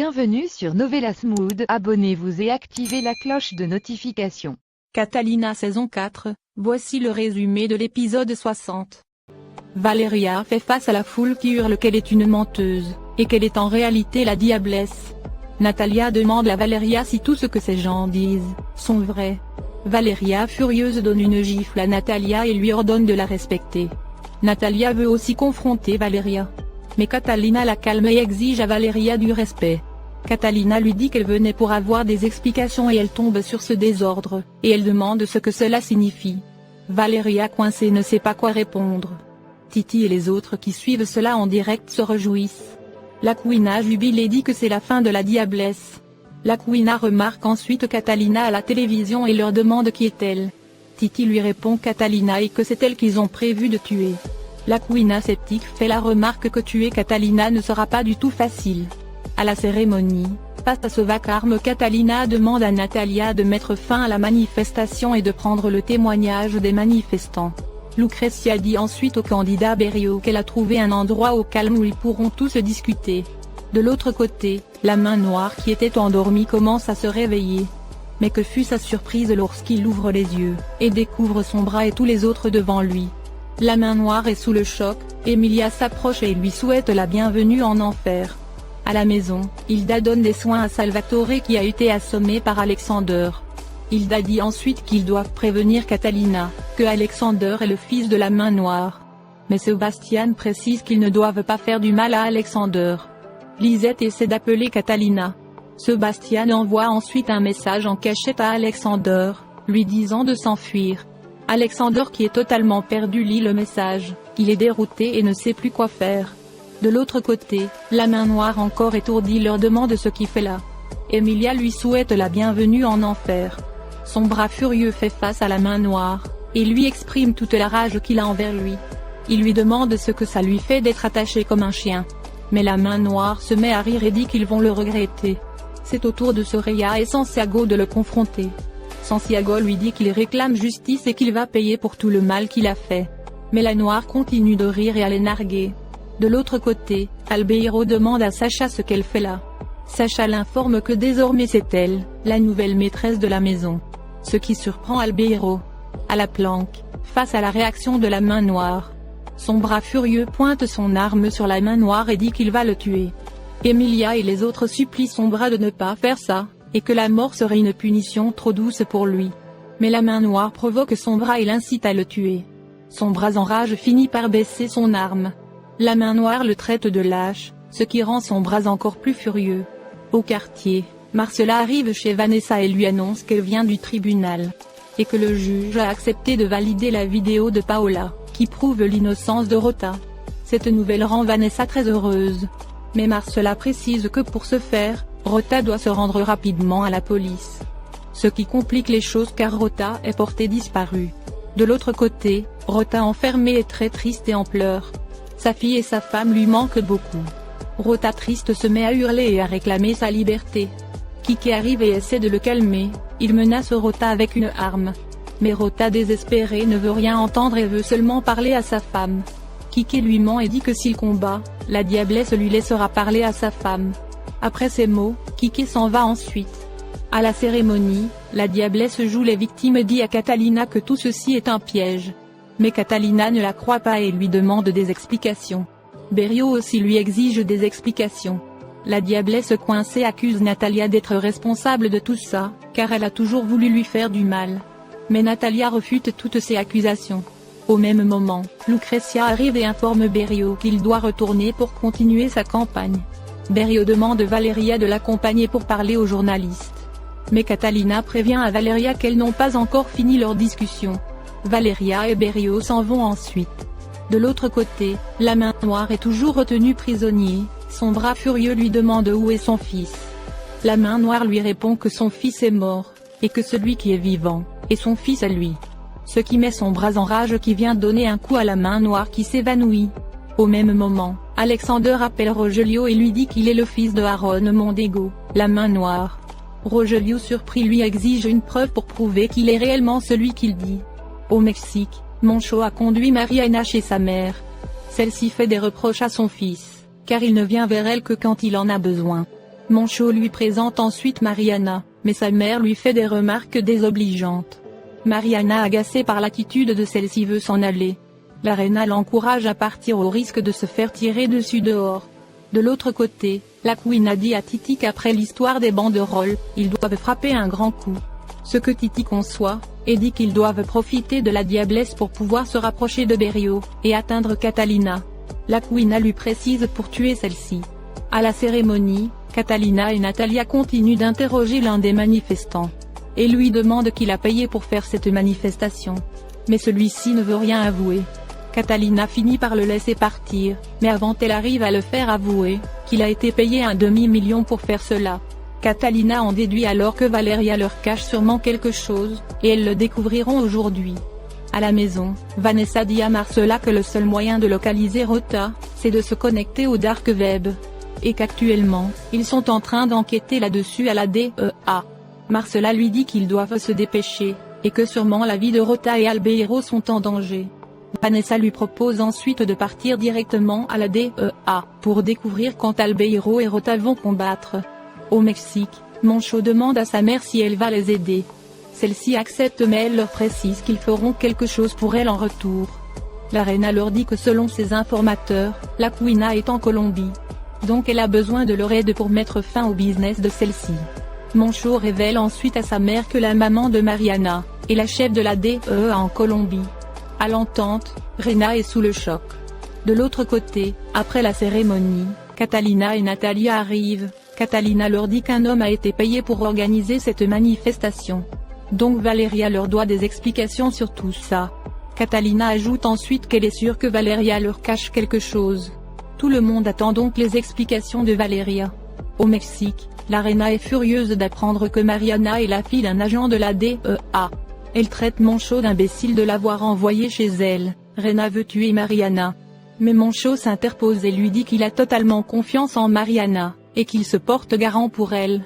Bienvenue sur Novelas Mood, abonnez-vous et activez la cloche de notification. Catalina saison 4, voici le résumé de l'épisode 60. Valeria fait face à la foule qui hurle qu'elle est une menteuse, et qu'elle est en réalité la diablesse. Natalia demande à Valeria si tout ce que ces gens disent, sont vrais. Valeria furieuse donne une gifle à Natalia et lui ordonne de la respecter. Natalia veut aussi confronter Valeria. Mais Catalina la calme et exige à Valeria du respect. Catalina lui dit qu'elle venait pour avoir des explications et elle tombe sur ce désordre, et elle demande ce que cela signifie. Valeria coincée ne sait pas quoi répondre. Titi et les autres qui suivent cela en direct se réjouissent. La Queena jubile et dit que c'est la fin de la diablesse. La Queena remarque ensuite Catalina à la télévision et leur demande qui est-elle. Titi lui répond Catalina et que c'est elle qu'ils ont prévu de tuer. La Queena sceptique fait la remarque que tuer Catalina ne sera pas du tout facile. À la cérémonie, face à ce vacarme, Catalina demande à Natalia de mettre fin à la manifestation et de prendre le témoignage des manifestants. Lucrecia dit ensuite au candidat Berio qu'elle a trouvé un endroit au calme où ils pourront tous discuter. De l'autre côté, la main noire qui était endormie commence à se réveiller. Mais que fut sa surprise lorsqu'il ouvre les yeux, et découvre son bras et tous les autres devant lui. La main noire est sous le choc, Emilia s'approche et lui souhaite la bienvenue en enfer. À la maison, Hilda donne des soins à Salvatore qui a été assommé par Alexander. Hilda dit ensuite qu'ils doivent prévenir Catalina, que Alexander est le fils de la main noire. Mais Sebastian précise qu'ils ne doivent pas faire du mal à Alexander. Lisette essaie d'appeler Catalina. Sebastian envoie ensuite un message en cachette à Alexander, lui disant de s'enfuir. Alexander qui est totalement perdu lit le message, il est dérouté et ne sait plus quoi faire. De l'autre côté, la main noire encore étourdie leur demande ce qu'il fait là. Emilia lui souhaite la bienvenue en enfer. Son bras furieux fait face à la main noire, et lui exprime toute la rage qu'il a envers lui. Il lui demande ce que ça lui fait d'être attaché comme un chien. Mais la main noire se met à rire et dit qu'ils vont le regretter. C'est au tour de Soraya et Santiago de le confronter. Santiago lui dit qu'il réclame justice et qu'il va payer pour tout le mal qu'il a fait. Mais la noire continue de rire et à les narguer. De l'autre côté, Albeiro demande à Sacha ce qu'elle fait là. Sacha l'informe que désormais c'est elle, la nouvelle maîtresse de la maison. Ce qui surprend Albeiro. À la planque, face à la réaction de la main noire. Son bras furieux pointe son arme sur la main noire et dit qu'il va le tuer. Emilia et les autres supplient son bras de ne pas faire ça, et que la mort serait une punition trop douce pour lui. Mais la main noire provoque son bras et l'incite à le tuer. Son bras en rage finit par baisser son arme. La main noire le traite de lâche, ce qui rend son bras encore plus furieux. Au quartier, Marcella arrive chez Vanessa et lui annonce qu'elle vient du tribunal. Et que le juge a accepté de valider la vidéo de Paola, qui prouve l'innocence de Rota. Cette nouvelle rend Vanessa très heureuse. Mais Marcella précise que pour ce faire, Rota doit se rendre rapidement à la police. Ce qui complique les choses car Rota est portée disparue. De l'autre côté, Rota enfermée est très triste et en pleurs. Sa fille et sa femme lui manquent beaucoup. Rota triste se met à hurler et à réclamer sa liberté. Kike arrive et essaie de le calmer, il menace Rota avec une arme. Mais Rota désespérée ne veut rien entendre et veut seulement parler à sa femme. Kike lui ment et dit que s'il combat, la diablesse lui laissera parler à sa femme. Après ces mots, Kike s'en va ensuite. À la cérémonie, la diablesse joue les victimes et dit à Catalina que tout ceci est un piège. Mais Catalina ne la croit pas et lui demande des explications. Berio aussi lui exige des explications. La diablesse coincée accuse Natalia d'être responsable de tout ça, car elle a toujours voulu lui faire du mal. Mais Natalia refute toutes ces accusations. Au même moment, Lucrecia arrive et informe Berio qu'il doit retourner pour continuer sa campagne. Berio demande Valeria de l'accompagner pour parler aux journalistes. Mais Catalina prévient à Valeria qu'elles n'ont pas encore fini leur discussion. Valeria et Berio s'en vont ensuite. De l'autre côté, la main noire est toujours retenue prisonnier, son bras furieux lui demande où est son fils. La main noire lui répond que son fils est mort, et que celui qui est vivant, est son fils à lui. Ce qui met son bras en rage qui vient donner un coup à la main noire qui s'évanouit. Au même moment, Alexander appelle Rogelio et lui dit qu'il est le fils de Aaron Mondego, la main noire. Rogelio surpris lui exige une preuve pour prouver qu'il est réellement celui qu'il dit. Au Mexique, Moncho a conduit Mariana chez sa mère. Celle-ci fait des reproches à son fils, car il ne vient vers elle que quand il en a besoin. Moncho lui présente ensuite Mariana, mais sa mère lui fait des remarques désobligeantes. Mariana, agacée par l'attitude de celle-ci, veut s'en aller. La reina l'encourage à partir au risque de se faire tirer dessus dehors. De l'autre côté, la Queen a dit à Titi qu'après l'histoire des banderoles, ils doivent frapper un grand coup. Ce que Titi conçoit, et dit qu'ils doivent profiter de la diablesse pour pouvoir se rapprocher de Berio, et atteindre Catalina. La Queen lui précise pour tuer celle-ci. À la cérémonie, Catalina et Natalia continuent d'interroger l'un des manifestants. Et lui demandent qui l'a payé pour faire cette manifestation. Mais celui-ci ne veut rien avouer. Catalina finit par le laisser partir, mais avant elle arrive à le faire avouer, qu'il a été payé un demi-million pour faire cela. Catalina en déduit alors que Valeria leur cache sûrement quelque chose, et elles le découvriront aujourd'hui. À la maison, Vanessa dit à Marcella que le seul moyen de localiser Rota, c'est de se connecter au Dark Web. Et qu'actuellement, ils sont en train d'enquêter là-dessus à la DEA. Marcella lui dit qu'ils doivent se dépêcher, et que sûrement la vie de Rota et Albeiro sont en danger. Vanessa lui propose ensuite de partir directement à la DEA, pour découvrir quand Albeiro et Rota vont combattre. Au Mexique, Moncho demande à sa mère si elle va les aider. Celle-ci accepte mais elle leur précise qu'ils feront quelque chose pour elle en retour. La reina leur dit que selon ses informateurs, la Queen est en Colombie. Donc elle a besoin de leur aide pour mettre fin au business de celle-ci. Moncho révèle ensuite à sa mère que la maman de Mariana est la chef de la DEA en Colombie. À l'entente, Rena est sous le choc. De l'autre côté, après la cérémonie, Catalina et Natalia arrivent. Catalina leur dit qu'un homme a été payé pour organiser cette manifestation. Donc Valeria leur doit des explications sur tout ça. Catalina ajoute ensuite qu'elle est sûre que Valeria leur cache quelque chose. Tout le monde attend donc les explications de Valeria. Au Mexique, la reina est furieuse d'apprendre que Mariana est la fille d'un agent de la DEA. Elle traite Moncho d'imbécile de l'avoir envoyée chez elle. Rena veut tuer Mariana. Mais Moncho s'interpose et lui dit qu'il a totalement confiance en Mariana, et qu'il se porte garant pour elle.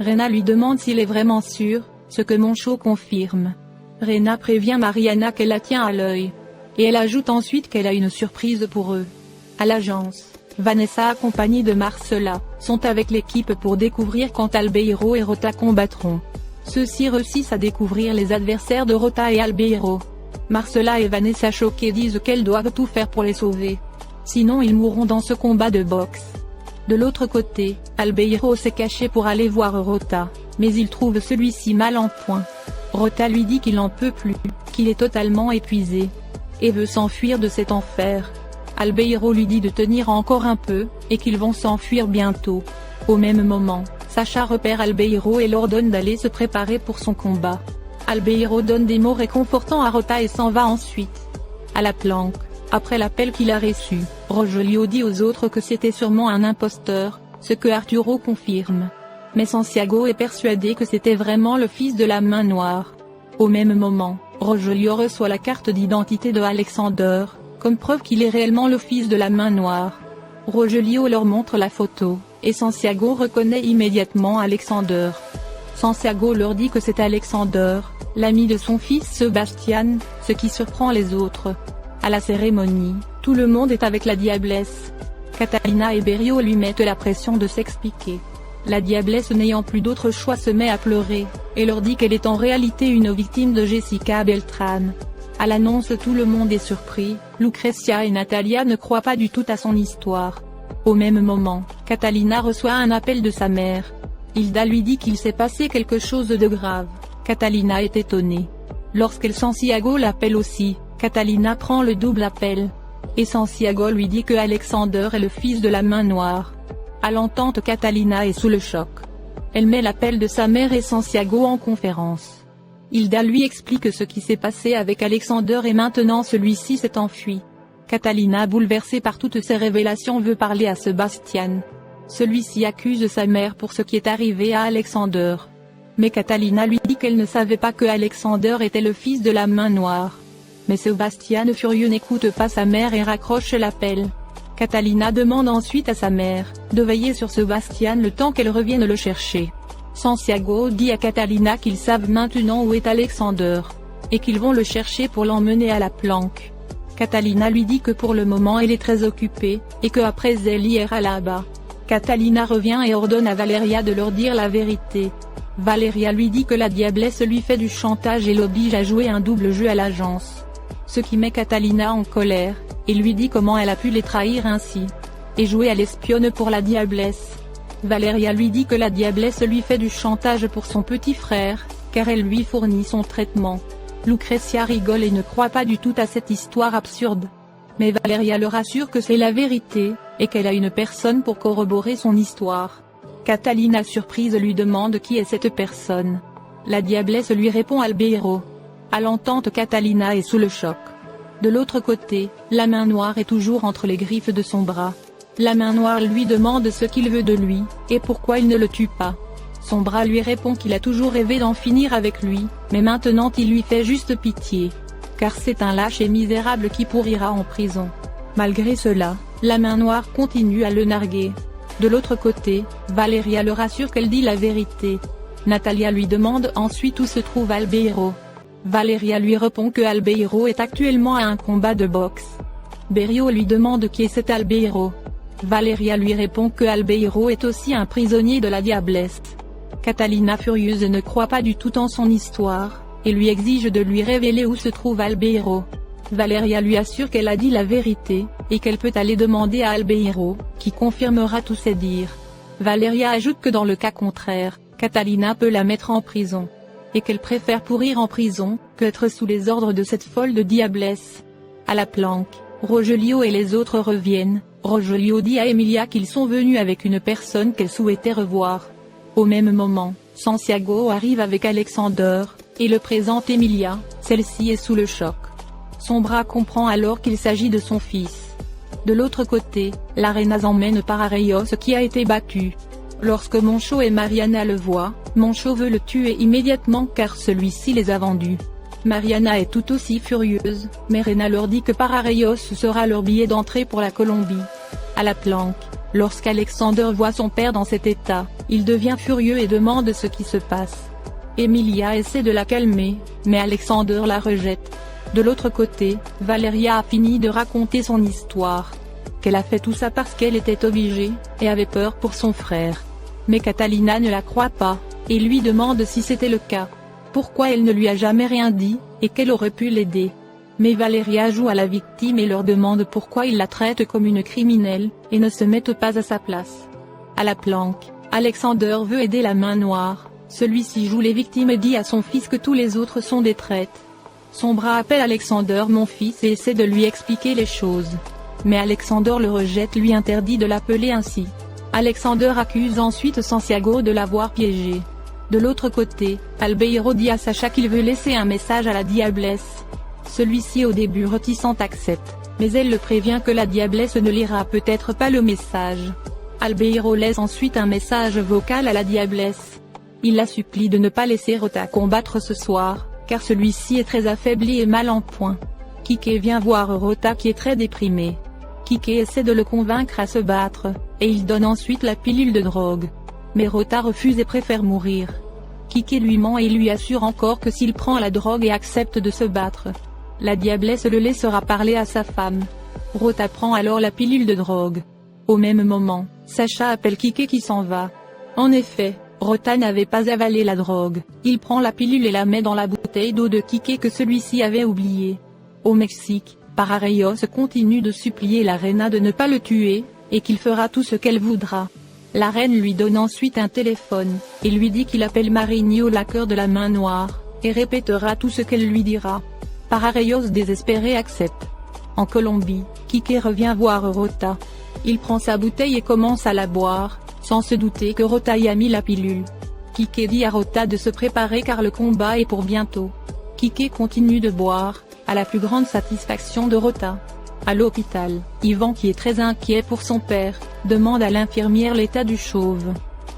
Rena lui demande s'il est vraiment sûr, ce que Moncho confirme. Rena prévient Mariana qu'elle la tient à l'œil. Et elle ajoute ensuite qu'elle a une surprise pour eux. À l'agence, Vanessa accompagnée de Marcella, sont avec l'équipe pour découvrir quand Albeiro et Rota combattront. Ceux-ci réussissent à découvrir les adversaires de Rota et Albeiro. Marcella et Vanessa choquées disent qu'elles doivent tout faire pour les sauver. Sinon ils mourront dans ce combat de boxe. De l'autre côté, Albeiro s'est caché pour aller voir Rota, mais il trouve celui-ci mal en point. Rota lui dit qu'il n'en peut plus, qu'il est totalement épuisé, et veut s'enfuir de cet enfer. Albeiro lui dit de tenir encore un peu, et qu'ils vont s'enfuir bientôt. Au même moment, Sacha repère Albeiro et l'ordonne d'aller se préparer pour son combat. Albeiro donne des mots réconfortants à Rota et s'en va ensuite. À la planque, après l'appel qu'il a reçu, Rogelio dit aux autres que c'était sûrement un imposteur, ce que Arturo confirme. Mais Santiago est persuadé que c'était vraiment le fils de la main noire. Au même moment, Rogelio reçoit la carte d'identité de Alexander, comme preuve qu'il est réellement le fils de la main noire. Rogelio leur montre la photo, et Santiago reconnaît immédiatement Alexander. Santiago leur dit que c'est Alexander, l'ami de son fils Sebastian, ce qui surprend les autres. À la cérémonie, tout le monde est avec la diablesse. Catalina et Berio lui mettent la pression de s'expliquer. La diablesse, n'ayant plus d'autre choix, se met à pleurer, et leur dit qu'elle est en réalité une victime de Jessica Beltran. À l'annonce, tout le monde est surpris. Lucrecia et Natalia ne croient pas du tout à son histoire. Au même moment, Catalina reçoit un appel de sa mère. Hilda lui dit qu'il s'est passé quelque chose de grave. Catalina est étonnée. Lorsqu'elle Santiago l'appelle aussi, Catalina prend le double appel. Et Santiago lui dit que Alexander est le fils de la main noire. À l'entente, Catalina est sous le choc. Elle met l'appel de sa mère et Santiago en conférence. Hilda lui explique ce qui s'est passé avec Alexander et maintenant celui-ci s'est enfui. Catalina, bouleversée par toutes ces révélations, veut parler à Sebastian. Celui-ci accuse sa mère pour ce qui est arrivé à Alexander. Mais Catalina lui dit qu'elle ne savait pas que Alexander était le fils de la main noire. Mais Sebastian, furieux, n'écoute pas sa mère et raccroche l'appel. Catalina demande ensuite à sa mère de veiller sur Sebastian le temps qu'elle revienne le chercher. Santiago dit à Catalina qu'ils savent maintenant où est Alexander, et qu'ils vont le chercher pour l'emmener à la planque. Catalina lui dit que pour le moment elle est très occupée, et que après elle ira là-bas. Catalina revient et ordonne à Valeria de leur dire la vérité. Valeria lui dit que la diablesse lui fait du chantage et l'oblige à jouer un double jeu à l'agence. Ce qui met Catalina en colère, et lui dit comment elle a pu les trahir ainsi. Et jouer à l'espionne pour la diablesse. Valeria lui dit que la diablesse lui fait du chantage pour son petit frère, car elle lui fournit son traitement. Lucrezia rigole et ne croit pas du tout à cette histoire absurde. Mais Valeria le rassure que c'est la vérité, et qu'elle a une personne pour corroborer son histoire. Catalina surprise lui demande qui est cette personne. La diablesse lui répond Albeiro. À l'entente, Catalina est sous le choc. De l'autre côté, la main noire est toujours entre les griffes de son bras. La main noire lui demande ce qu'il veut de lui, et pourquoi il ne le tue pas. Son bras lui répond qu'il a toujours rêvé d'en finir avec lui, mais maintenant il lui fait juste pitié. Car c'est un lâche et misérable qui pourrira en prison. Malgré cela, la main noire continue à le narguer. De l'autre côté, Valeria le rassure qu'elle dit la vérité. Natalia lui demande ensuite où se trouve Albeiro. Valeria lui répond que Albeiro est actuellement à un combat de boxe. Berio lui demande qui est cet Albeiro. Valeria lui répond que Albeiro est aussi un prisonnier de la diablesse. Catalina furieuse ne croit pas du tout en son histoire, et lui exige de lui révéler où se trouve Albeiro. Valeria lui assure qu'elle a dit la vérité, et qu'elle peut aller demander à Albeiro, qui confirmera tous ses dires. Valeria ajoute que dans le cas contraire, Catalina peut la mettre en prison. Et qu'elle préfère pourrir en prison, qu'être sous les ordres de cette folle de diablesse. À la planque, Rogelio et les autres reviennent. Rogelio dit à Emilia qu'ils sont venus avec une personne qu'elle souhaitait revoir. Au même moment, Santiago arrive avec Alexander, et le présente Emilia, celle-ci est sous le choc. Son bras comprend alors qu'il s'agit de son fils. De l'autre côté, l'Arenas emmène Pararayos qui a été battu. Lorsque Moncho et Mariana le voient, Moncho veut le tuer immédiatement car celui-ci les a vendus. Mariana est tout aussi furieuse, mais Rena leur dit que Pararayos sera leur billet d'entrée pour la Colombie. À la planque, lorsqu'Alexander voit son père dans cet état, il devient furieux et demande ce qui se passe. Emilia essaie de la calmer, mais Alexander la rejette. De l'autre côté, Valeria a fini de raconter son histoire. Qu'elle a fait tout ça parce qu'elle était obligée, et avait peur pour son frère. Mais Catalina ne la croit pas, et lui demande si c'était le cas. Pourquoi elle ne lui a jamais rien dit, et qu'elle aurait pu l'aider. Mais Valeria joue à la victime et leur demande pourquoi ils la traitent comme une criminelle, et ne se mettent pas à sa place. À la planque, Alexander veut aider la main noire, celui-ci joue les victimes et dit à son fils que tous les autres sont des traîtres. Son bras appelle Alexander mon fils et essaie de lui expliquer les choses. Mais Alexander le rejette, lui interdit de l'appeler ainsi. Alexander accuse ensuite Santiago de l'avoir piégé. De l'autre côté, Albeiro dit à Sacha qu'il veut laisser un message à la diablesse. Celui-ci au début réticent accepte, mais elle le prévient que la diablesse ne lira peut-être pas le message. Albeiro laisse ensuite un message vocal à la diablesse. Il la supplie de ne pas laisser Rota combattre ce soir, car celui-ci est très affaibli et mal en point. Kike vient voir Rota qui est très déprimé. Kike essaie de le convaincre à se battre, et il donne ensuite la pilule de drogue. Mais Rota refuse et préfère mourir. Kike lui ment et lui assure encore que s'il prend la drogue et accepte de se battre, la diablesse le laissera parler à sa femme. Rota prend alors la pilule de drogue. Au même moment, Sacha appelle Kike qui s'en va. En effet, Rota n'avait pas avalé la drogue, il prend la pilule et la met dans la bouteille d'eau de Kike que celui-ci avait oubliée. Au Mexique, Pararayos continue de supplier la reina de ne pas le tuer, et qu'il fera tout ce qu'elle voudra. La reine lui donne ensuite un téléphone, et lui dit qu'il appelle Marinho la cœur de la main noire, et répétera tout ce qu'elle lui dira. Pararayos désespéré accepte. En Colombie, Kike revient voir Rota. Il prend sa bouteille et commence à la boire, sans se douter que Rota y a mis la pilule. Kike dit à Rota de se préparer car le combat est pour bientôt. Kike continue de boire, à la plus grande satisfaction de Rota. À l'hôpital, Ivan qui est très inquiet pour son père, demande à l'infirmière l'état du chauve.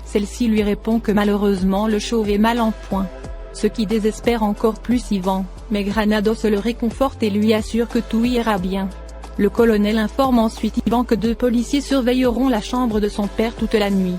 Celle-ci lui répond que malheureusement le chauve est mal en point. Ce qui désespère encore plus Ivan, mais Granados le réconforte et lui assure que tout ira bien. Le colonel informe ensuite Ivan que 2 policiers surveilleront la chambre de son père toute la nuit.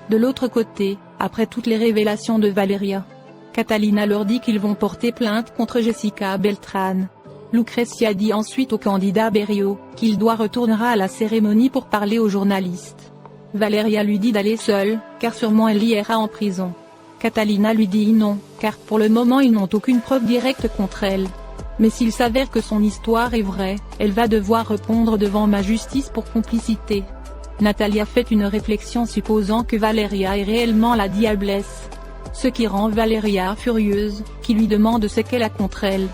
De l'autre côté, après toutes les révélations de Valeria, Catalina leur dit qu'ils vont porter plainte contre Jessica Beltrán. Lucrezia dit ensuite au candidat Berio, qu'il retournera à la cérémonie pour parler aux journalistes. Valeria lui dit d'aller seule, car sûrement elle ira en prison. Catalina lui dit non, car pour le moment ils n'ont aucune preuve directe contre elle. Mais s'il s'avère que son histoire est vraie, elle va devoir répondre devant ma justice pour complicité. Natalia fait une réflexion supposant que Valeria est réellement la diablesse. Ce qui rend Valeria furieuse, qui lui demande ce qu'elle a contre elle.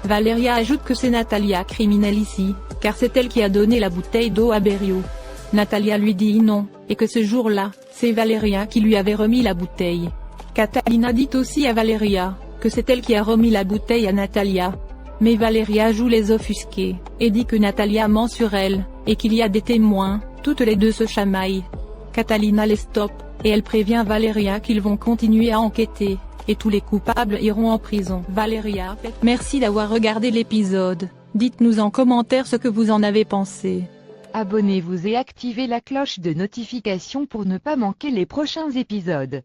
Valeria ajoute que c'est Natalia criminelle ici, car c'est elle qui a donné la bouteille d'eau à Berio. Natalia lui dit non, et que ce jour-là, c'est Valeria qui lui avait remis la bouteille. Catalina dit aussi à Valeria, que c'est elle qui a remis la bouteille à Natalia. Mais Valeria joue les offusqués, et dit que Natalia ment sur elle, et qu'il y a des témoins, toutes les deux se chamaillent. Catalina les stoppe, et elle prévient Valeria qu'ils vont continuer à enquêter, et tous les coupables iront en prison. Valeria, merci d'avoir regardé l'épisode, dites-nous en commentaire ce que vous en avez pensé. Abonnez-vous et activez la cloche de notification pour ne pas manquer les prochains épisodes.